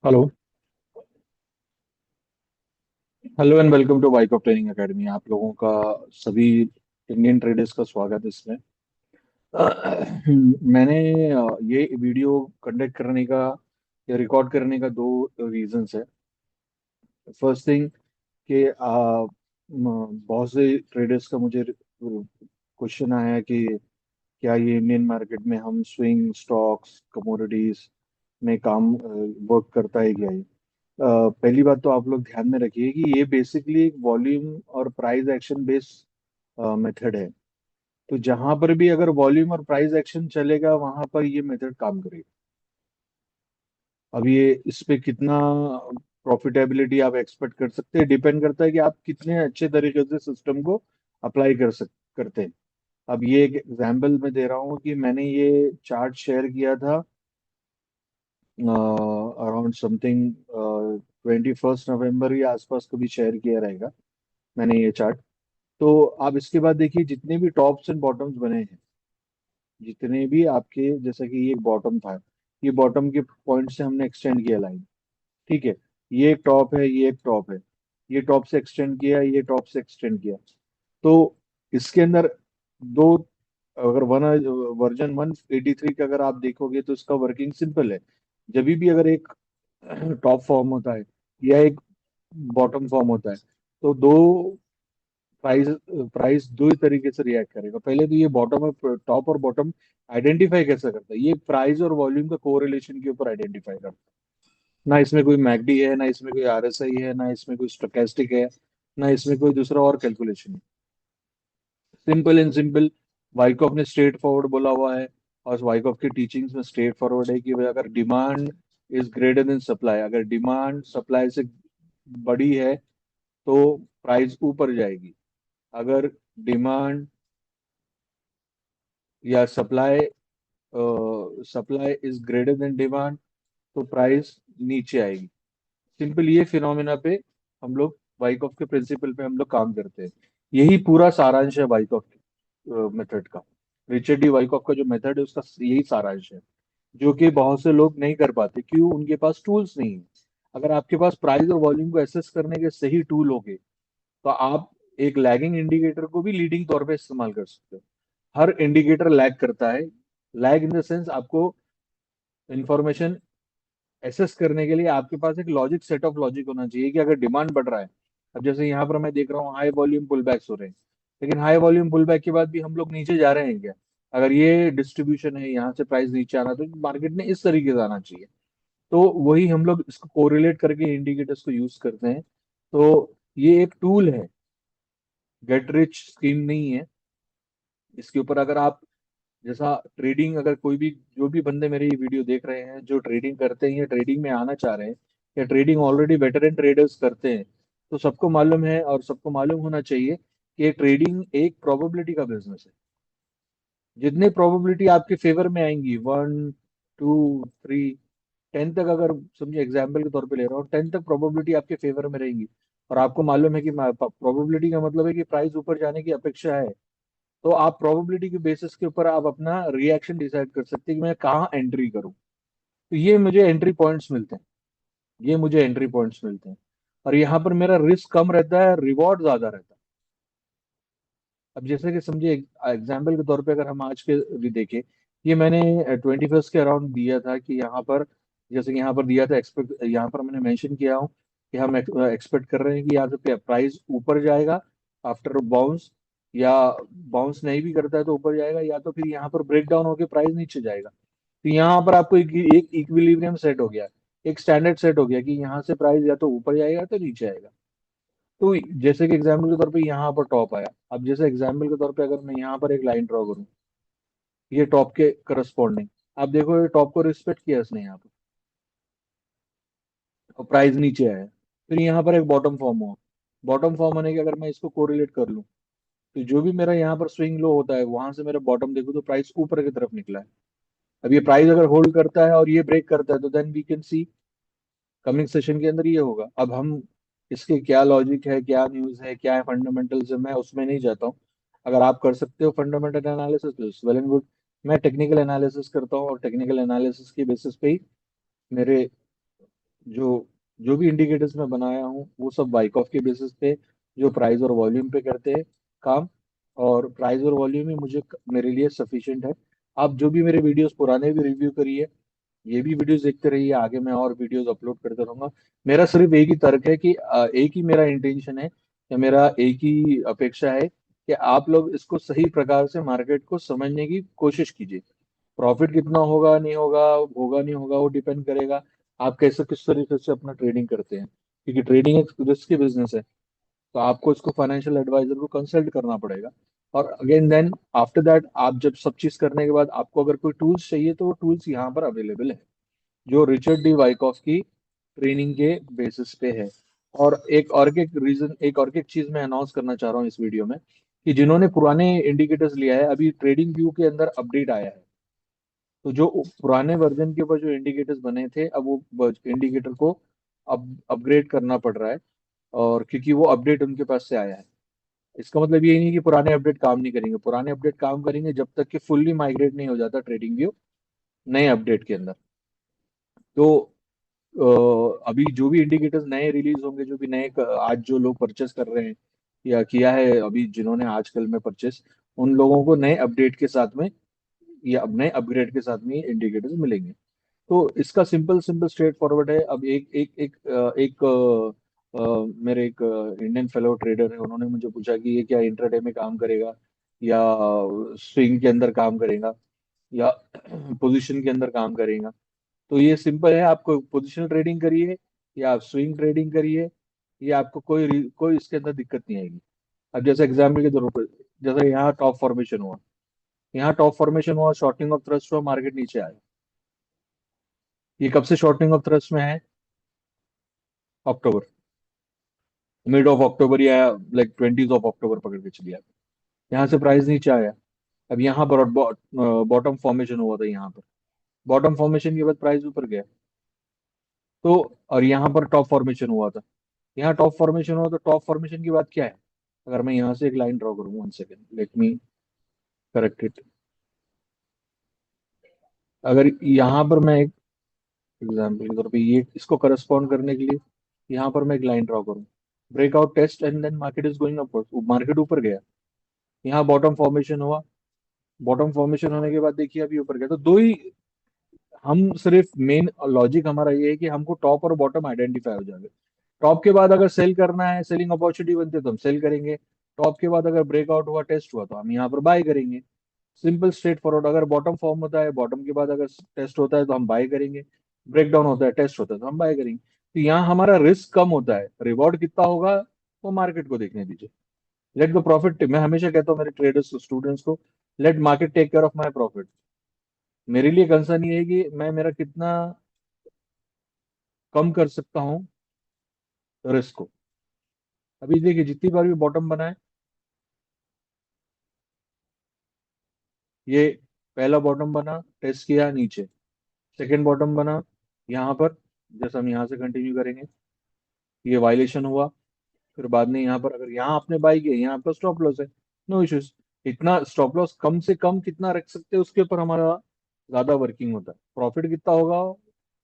Hello. Hello and welcome to bike of training academy. आप लोगों का सभी इंडियन ट्रेडर्स का स्वागत है इसमें। मैंने ये वीडियो कंडक्ट करने का या रिकॉर्ड करने का दो रीजंस है। फर्स्ट थिंग कि बहुत से ट्रेडर्स का मुझे क्वेश्चन आया है कि क्या ये इंडियन मार्केट में हम स्विंग स्टॉक्स कमोडिटीज में काम वर्क करता है क्या ये। पहली बात तो आप लोग ध्यान में रखिए कि ये बेसिकली एक वॉल्यूम और प्राइस एक्शन बेस्ड मेथड है। तो जहां पर भी अगर वॉल्यूम और प्राइस एक्शन चलेगा वहां पर ये मेथड काम करेगा। अब ये इस पे कितना प्रॉफिटेबिलिटी आप एक्सपेक्ट कर सकते हैं डिपेंड करता है कि आप कितने अच्छे तरीके से सिस्टम को अप्लाई करते हैं। अब ये एक एग्जाम्पल मैं दे रहा हूँ कि मैंने ये चार्ट शेयर किया था अराउंड समथिंग 21 नवंबर या आसपास कभी शेयर किया रहेगा मैंने ये चार्ट। तो आप इसके बाद देखिए जितने भी टॉप्स एंड बॉटम्स बने हैं, जितने भी आपके, जैसा कि ये एक बॉटम था, ये बॉटम के पॉइंट से हमने एक्सटेंड किया लाइन। ठीक है, ये एक टॉप है, ये एक टॉप है, ये टॉप से एक्सटेंड किया, ये टॉप से एक्सटेंड किया। तो इसके अंदर दो, अगर वर्जन 183 का अगर आप देखोगे तो इसका वर्किंग सिंपल है। जब भी अगर एक टॉप फॉर्म होता है या एक बॉटम फॉर्म होता है तो दो प्राइस प्राइस दो ही तरीके से रिएक्ट करेगा। पहले तो ये बॉटम और टॉप और बॉटम आइडेंटिफाई कैसे करता है, ये प्राइस और वॉल्यूम का कोरिलेशन के ऊपर आइडेंटिफाई करता है। ना इसमें कोई मैकडी है, ना इसमें कोई आरएसआई है, ना इसमें कोई स्टोकेस्टिक है, ना इसमें कोई दूसरा और कैलकुलेशन है। सिंपल एंड सिंपल वाइकॉफ ने स्ट्रेट फॉरवर्ड बोला हुआ है। और वाइकॉफ की टीचिंग्स में स्ट्रेट फॉरवर्ड है कि भाई अगर demand is greater than supply, अगर डिमांड सप्लाई से बड़ी है तो प्राइस ऊपर जाएगी। अगर डिमांड या supply is greater than demand तो प्राइस नीचे आएगी। सिंपल ये फिनोमिना पे हम लोग वाइकॉफ के प्रिंसिपल पे हम लोग काम करते हैं। यही पूरा सारांश है वाइकॉफ मेथड का। रिचर्ड डी वाइकॉफ का जो मेथड है उसका यही सारांश है, जो कि बहुत से लोग नहीं कर पाते। क्यों? उनके पास टूल्स नहीं है। अगर आपके पास प्राइस और वॉल्यूम को एसेस करने के सही टूल होंगे तो आप एक लैगिंग इंडिकेटर को भी लीडिंग तौर पे इस्तेमाल कर सकते हो। हर इंडिकेटर लैग करता है। लैग इन द सेंस आपको इंफॉर्मेशन एसेस करने के लिए आपके पास एक लॉजिक, सेट ऑफ लॉजिक होना चाहिए कि अगर डिमांड बढ़ रहा है। अब जैसे यहाँ पर मैं देख रहा हूँ हाई वॉल्यूम पुल बैक्स हो रहे हैं, लेकिन हाई वॉल्यूम पुल बैक के बाद भी हम लोग नीचे जा रहे हैं क्या? अगर ये डिस्ट्रीब्यूशन है, यहाँ से प्राइस नीचे आना तो मार्केट ने इस तरीके से आना चाहिए। तो वही हम लोग इसको कोरिलेट करके इंडिकेटर्स को यूज करते हैं। तो ये एक टूल है, गेट रिच स्कीम नहीं है। इसके ऊपर अगर आप, जैसा ट्रेडिंग, अगर कोई भी, जो भी बंदे मेरे ये वीडियो देख रहे हैं जो ट्रेडिंग करते हैं या ट्रेडिंग में आना चाह रहे हैं या ट्रेडिंग ऑलरेडी वेटरन ट्रेडर्स करते हैं, तो सबको मालूम है और सबको मालूम होना चाहिए कि ट्रेडिंग एक प्रोबेबिलिटी का बिजनेस है। जितने प्रोबेबिलिटी आपके फेवर में आएंगी, 1 2 3 10 तक, अगर समझिए एग्जाम्पल के तौर पे ले रहा हूँ, 10 तक प्रोबेबिलिटी आपके फेवर में रहेंगी, और आपको मालूम है कि प्रोबेबिलिटी का मतलब है कि प्राइस ऊपर जाने की अपेक्षा है, तो आप प्रोबेबिलिटी के बेसिस के ऊपर आप अपना रिएक्शन डिसाइड कर सकते हैं कि मैं कहाँ एंट्री करूँ। तो ये मुझे एंट्री पॉइंट्स मिलते हैं। और यहाँ पर मेरा रिस्क कम रहता है, रिवॉर्ड ज्यादा रहता है। अब जैसे कि समझिए एग्जाम्पल के तौर पे अगर हम आज के भी देखें, ये मैंने 21 के अराउंड दिया था कि यहाँ पर, जैसे कि यहाँ पर दिया था एक्सपेक्ट, यहाँ पर मैंने मेंशन किया हूँ कि हम एक्सपेक्ट कर रहे हैं कि यहाँ से प्राइस ऊपर जाएगा आफ्टर बाउंस, या बाउंस नहीं भी करता है तो ऊपर जाएगा, या तो फिर यहाँ पर ब्रेक डाउन होकर प्राइस नीचे जाएगा। तो यहाँ पर आपको एक इक्विलिब्रियम सेट हो गया, एक स्टैंडर्ड सेट हो गया कि यहाँ से प्राइस या तो ऊपर जाएगा तो नीचे आएगा। तो जैसे कि एग्जाम्पल के तौर पे यहाँ पर टॉप आया। अब जैसे एग्जाम्पल के तौर पे अगर मैं यहाँ पर एक लाइन ड्रॉ करूँ, ये टॉप के करस्पॉन्डिंग, आप देखो ये टॉप को रिस्पेक्ट किया इसने यहाँ पर, और प्राइस नीचे आया। फिर यहाँ पर एक बॉटम फॉर्म हुआ। बॉटम फॉर्म होने के अगर मैं इसको कोरिलेट कर लूँ, तो जो भी मेरा यहाँ पर स्विंग लो होता है वहां से मेरा बॉटम देखो तो प्राइस ऊपर की तरफ निकला है। अब ये प्राइस अगर होल्ड करता है और ये ब्रेक करता है तो then we can see coming session के अंदर ये होगा। अब हम इसके क्या लॉजिक है, क्या न्यूज है, क्या है फंडामेंटल्स है, मैं उसमें नहीं जाता हूँ। अगर आप कर सकते हो फंडामेंटल एनालिसिस तो वेल एंड गुड। मैं टेक्निकल एनालिसिस करता हूँ और टेक्निकल एनालिसिस के बेसिस पे ही मेरे जो जो भी इंडिकेटर्स मैं बनाया हूँ वो सब वाइकॉफ के बेसिस पे, जो प्राइस और वॉल्यूम पे करते हैं काम। और प्राइस और वॉल्यूम ही मुझे मेरे लिए सफिशिएंट है। आप जो भी मेरे वीडियोस पुराने भी रिव्यू करिए, ये भी वीडियोस देखते रहिए, आगे मैं और वीडियोस अपलोड करते रहूंगा। मेरा सिर्फ एक ही तर्क है कि एक ही मेरा इंटेंशन है, या मेरा एक ही अपेक्षा है कि आप लोग इसको सही प्रकार से मार्केट को समझने की कोशिश कीजिए। प्रॉफिट कितना होगा नहीं होगा, होगा नहीं होगा, वो डिपेंड करेगा आप कैसे किस तरीके से अपना ट्रेडिंग करते हैं, क्योंकि ट्रेडिंग एक रिस्की बिजनेस है। तो आपको इसको फाइनेंशियल एडवाइजर को कंसल्ट करना पड़ेगा। और अगेन देन आफ्टर दैट, आप जब सब चीज करने के बाद आपको अगर कोई टूल्स चाहिए तो वो टूल्स यहाँ पर अवेलेबल है, जो रिचर्ड डी वाइकॉफ की ट्रेनिंग के बेसिस पे है। और एक और एक चीज मैं अनाउंस करना चाह रहा हूँ इस वीडियो में, कि जिन्होंने पुराने इंडिकेटर्स लिया है, अभी ट्रेडिंग व्यू के अंदर अपडेट आया है। तो जो पुराने वर्जन के ऊपर जो इंडिकेटर्स बने थे, अब वो इंडिकेटर को अपग्रेड करना पड़ रहा है, और क्योंकि वो अपडेट उनके पास से आया है। इसका मतलब ये नहीं कि पुराने अपडेट काम नहीं करेंगे, पुराने अपडेट काम करेंगे जब तक कि फुल्ली माइग्रेट नहीं हो जाता ट्रेडिंग व्यू नए अपडेट के अंदर। तो अभी जो भी इंडिकेटर्स नए रिलीज होंगे, जो भी आज जो लोग परचेस कर रहे हैं या किया है अभी, जिन्होंने आजकल में परचेस, उन लोगों को नए अपडेट के साथ में या अब नए अपग्रेड के साथ में इंडिकेटर्स मिलेंगे। तो इसका सिंपल सिंपल स्ट्रेट फॉरवर्ड है। अब मेरे एक इंडियन फेलो ट्रेडर है, उन्होंने मुझे पूछा कि ये क्या इंट्राडे में काम करेगा, या स्विंग के अंदर काम करेगा, या पोजीशन के अंदर काम करेगा। तो ये सिंपल है, आपको पोजिशनल ट्रेडिंग करिए या आप स्विंग ट्रेडिंग करिए, ये आपको कोई इसके अंदर दिक्कत नहीं आएगी। अब जैसे एग्जाम्पल के तौर पर, जैसे यहाँ टॉप फॉर्मेशन हुआ, यहाँ टॉप फॉर्मेशन हुआ, शॉर्टिंग ऑफ थ्रस्ट हुआ, मार्केट नीचे आया। ये कब से शॉर्टिंग ऑफ थ्रस्ट में है? अक्टूबर, मिड ऑफ अक्टूबर या लाइक 20th ऑफ अक्टूबर पकड़ के चलिए आप। यहाँ से प्राइस नीचे आया। अब यहाँ पर बॉटम फॉर्मेशन हुआ था, यहाँ पर बॉटम फॉर्मेशन के बाद प्राइस ऊपर गया। तो और यहाँ पर टॉप फॉर्मेशन हुआ था, यहाँ टॉप फॉर्मेशन हुआ, तो टॉप फॉर्मेशन की बात क्या है? अगर मैं यहाँ से एक लाइन ड्रॉ करूँ, one second, let me correct it. अगर यहाँ पर मैं एक एग्जाम्पल के तौर पे ये इसको करस्पॉन्ड करने के लिए यहाँ पर मैं एक लाइन ड्रॉ करूँ, breakout test and then market is going upward, market ऊपर गया, यहाँ बॉटम फॉर्मेशन हुआ, बॉटम फॉर्मेशन होने के बाद देखिए अभी ऊपर गया। तो दो ही, हम सिर्फ मेन लॉजिक हमारा ये है कि हमको टॉप और बॉटम आइडेंटिफाई हो जाए। टॉप के बाद अगर सेल करना है, सेलिंग अपॉर्चुनिटी बनती है तो हम सेल करेंगे। टॉप के बाद अगर ब्रेकआउट हुआ, टेस्ट हुआ, तो हम यहाँ पर बाय करेंगे। Simple straight forward. अगर बॉटम फॉर्म होता है, बॉटम के बाद अगर टेस्ट होता है तो हम बाय करेंगे, ब्रेक डाउन होता है, टेस्ट होता है तो हम बाय करेंगे। तो यहाँ हमारा रिस्क कम होता है, रिवॉर्ड कितना होगा वो मार्केट को देखने दीजिए। लेट द प्रॉफिट, मैं हमेशा कहता हूँ मेरे ट्रेडर्स स्टूडेंट्स को, let market take care of my profit. मेरे लिए कंसर्न ये है कि मैं मेरा कितना कम कर सकता हूँ रिस्क को। अभी देखिए जितनी बार भी बॉटम बना है, ये पहला बॉटम बना, टेस्ट किया नीचे, सेकंड बॉटम बना यहाँ पर, जैसे हम यहाँ से कंटिन्यू करेंगे, ये वायलेशन हुआ। फिर बाद में यहाँ पर अगर यहाँ आपने बाई किया, यहाँ पर स्टॉप लॉस है, नो इश्यूज। इतना स्टॉप लॉस कम से कम कितना रख सकते हैं उसके ऊपर हमारा ज्यादा वर्किंग होता है। प्रॉफिट कितना होगा,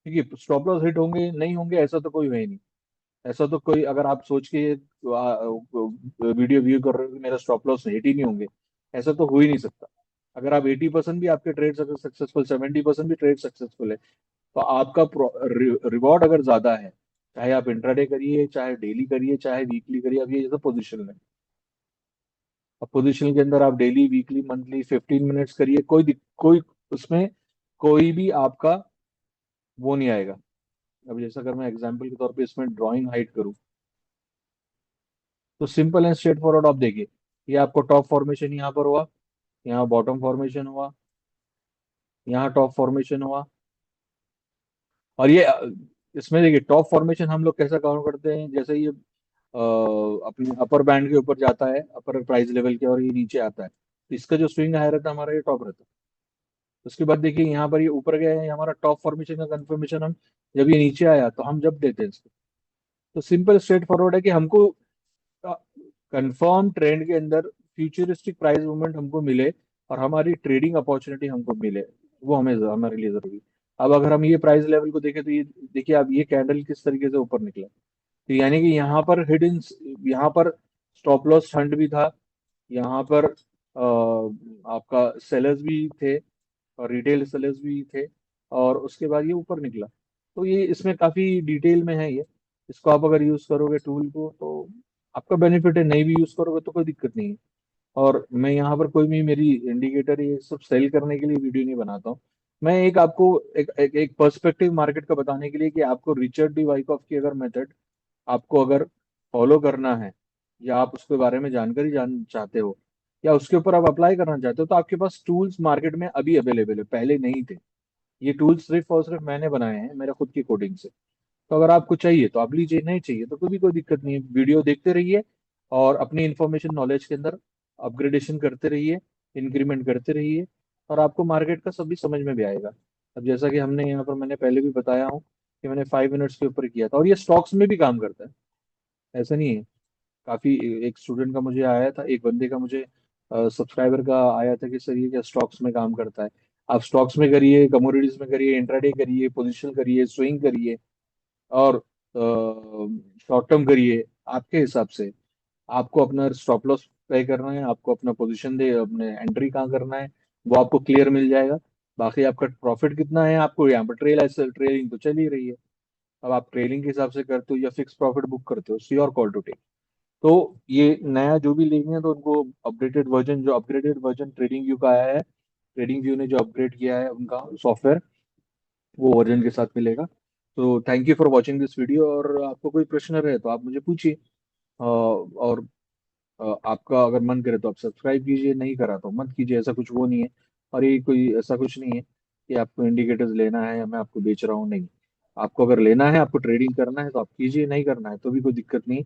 क्योंकि स्टॉप लॉस हिट होंगे नहीं होंगे ऐसा तो कोई है ही नहीं। ऐसा तो कोई, अगर आप सोच के वीडियो व्यू कर रहे हो कि मेरा स्टॉप लॉस हिट ही नहीं होंगे, ऐसा तो हो ही नहीं सकता। अगर आप 80% भी आपके ट्रेड सक्सेसफुल, 70% भी ट्रेड सक्सेसफुल है, तो आपका रिवॉर्ड अगर ज्यादा है, चाहे आप इंट्राडे करिए, चाहे डेली करिए, चाहे वीकली करिए। अब ये जैसे पोजिशन है, अब पोजिशन के अंदर आप डेली, वीकली, मंथली 15 मिनट्स करिए, कोई उसमें कोई भी आपका वो नहीं आएगा। अब जैसा अगर मैं एग्जांपल के तौर पे इसमें ड्राइंग हाइड करूं, तो सिंपल एंड स्ट्रेट फॉरवर्ड आप देखिए, ये आपको टॉप फॉर्मेशन यहाँ पर हुआ, यहाँ बॉटम फॉर्मेशन हुआ, यहाँ टॉप फॉर्मेशन हुआ। और ये इसमें देखिए टॉप फॉर्मेशन हम लोग कैसा काउंट करते हैं, जैसे ये अपने अपर बैंड के ऊपर जाता है, अपर प्राइस लेवल के, और ये नीचे आता है, तो इसका जो स्विंग हाई रहता है हमारा, ये टॉप रहता है। उसके बाद देखिए यहाँ पर ये ऊपर गया है, ये हमारा टॉप फॉर्मेशन का कंफर्मेशन, हम जब ये नीचे आया तो हम जब देते हैं इसको। तो सिंपल स्ट्रेट फॉरवर्ड है कि हमको कंफर्म ट्रेंड के अंदर फ्यूचरिस्टिक प्राइस मूवमेंट हमको मिले, और हमारी ट्रेडिंग अपॉर्चुनिटी हमको मिले, वो हमें हमारे लिए जरूरी है। अब अगर हम ये प्राइस लेवल को देखें तो ये देखिए, अब ये कैंडल किस तरीके से ऊपर निकला। तो यानी कि यहाँ पर हिडन, यहाँ पर स्टॉप लॉस फंड भी था, यहाँ पर आपका सेलर्स भी थे और रिटेल सेलर्स भी थे, और उसके बाद ये ऊपर निकला। तो ये इसमें काफी डिटेल में है ये। इसको आप अगर यूज करोगे टूल को तो आपका बेनिफिट है, नहीं भी यूज करोगे तो कोई दिक्कत नहीं है। और मैं यहाँ पर कोई भी मेरी इंडिकेटर ये सब सेल करने के लिए वीडियो नहीं बनाता हूँ। मैं एक आपको एक पर्सपेक्टिव मार्केट का बताने के लिए कि आपको रिचर्ड डी वाइकॉफ की अगर मेथड आपको अगर फॉलो करना है, या आप उसके बारे में जानकारी जान चाहते हो, या उसके ऊपर आप अप्लाई करना चाहते हो, तो आपके पास टूल्स मार्केट में अभी अवेलेबल है, पहले नहीं थे। ये टूल्स सिर्फ और सिर्फ मैंने बनाए हैं मेरे खुद की कोडिंग से। तो अगर आपको चाहिए तो आप लीजिए, नहीं चाहिए तो कोई दिक्कत नहीं है, वीडियो देखते रहिए और अपनी इंफॉर्मेशन नॉलेज के अंदर अपग्रेडेशन करते रहिए, इंक्रीमेंट करते रहिए, और आपको मार्केट का सब भी समझ में भी आएगा। अब जैसा कि हमने यहाँ पर, मैंने पहले भी बताया हूँ कि मैंने 5 मिनट्स के ऊपर किया था, और ये स्टॉक्स में भी काम करता है, ऐसा नहीं है। काफी, एक स्टूडेंट का मुझे आया था, एक बंदे का मुझे सब्सक्राइबर का आया था कि सर ये क्या स्टॉक्स में काम करता है। आप स्टॉक्स में करिए, कमोडिटीज में करिए, इंट्राडे करिए, पोजिशन करिए, स्विंग करिए, और शॉर्ट टर्म करिए, आपके हिसाब से। आपको अपना स्टॉप लॉस तय करना है, आपको अपना पोजीशन दे, अपने एंट्री कहाँ करना है, वो आपको क्लियर मिल जाएगा। बाकी आपका प्रॉफिट कितना है, आपको यहाँ पर ट्रेलिंग तो चल ही रही है। अब आप ट्रेलिंग के हिसाब से करते हो या फिक्स प्रॉफिट बुक करते हो, see your call to take. तो ये नया जो भी लेंगे तो उनको अपडेटेड वर्जन, जो अपग्रेडेड वर्जन ट्रेडिंग व्यू का आया है, ट्रेडिंग व्यू ने जो अपग्रेड किया है उनका सॉफ्टवेयर, वो वर्जन के साथ मिलेगा। तो thank you for watching this video, और आपको कोई प्रश्न रहे तो आप मुझे पूछिए। और आपका अगर मन करे तो आप सब्सक्राइब कीजिए, नहीं करा तो मत कीजिए, ऐसा कुछ वो नहीं है। और ये कोई ऐसा कुछ नहीं है कि आपको इंडिकेटर्स लेना है या मैं आपको बेच रहा हूँ, नहीं। आपको अगर लेना है, आपको ट्रेडिंग करना है तो आप कीजिए, नहीं करना है तो भी कोई दिक्कत नहीं।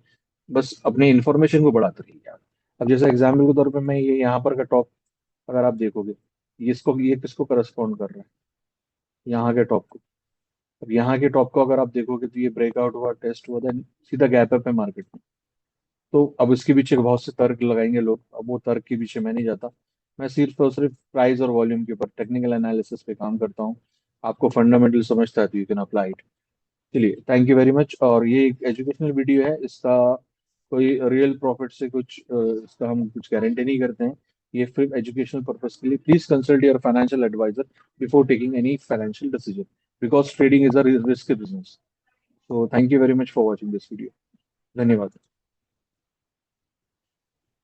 बस अपने इन्फॉर्मेशन को बढ़ाते रहिए आप। अब जैसे एग्जाम्पल के तौर पे मैं ये यहाँ पर का टॉप अगर आप देखोगे, ये किसको करस्पॉन्ड कर रहा है, यहाँ के टॉप को। अब यहाँ के टॉप को अगर आप देखोगे तो ये ब्रेकआउट हुआ, टेस्ट हुआ, देन सीधा गैप अप है मार्केट में। तो अब इसके पीछे बहुत से तर्क लगाएंगे लोग, अब वो तर्क के पीछे मैं नहीं जाता। मैं सिर्फ और सिर्फ प्राइस और वॉल्यूम के ऊपर टेक्निकल एनालिसिस पे काम करता हूँ। आपको फंडामेंटल समझता है तो यू कैन अप्लाई इट। चलिए, थैंक यू वेरी मच। और ये एक एजुकेशनल वीडियो है, इसका कोई रियल प्रॉफिट से कुछ इसका हम कुछ गारंटी नहीं करते हैं। ये सिर्फ एजुकेशनल पर्पज के लिए। Please consult your financial adviser before taking any financial decision, because trading is a risk business. So thank you very much for watching this video. धन्यवाद।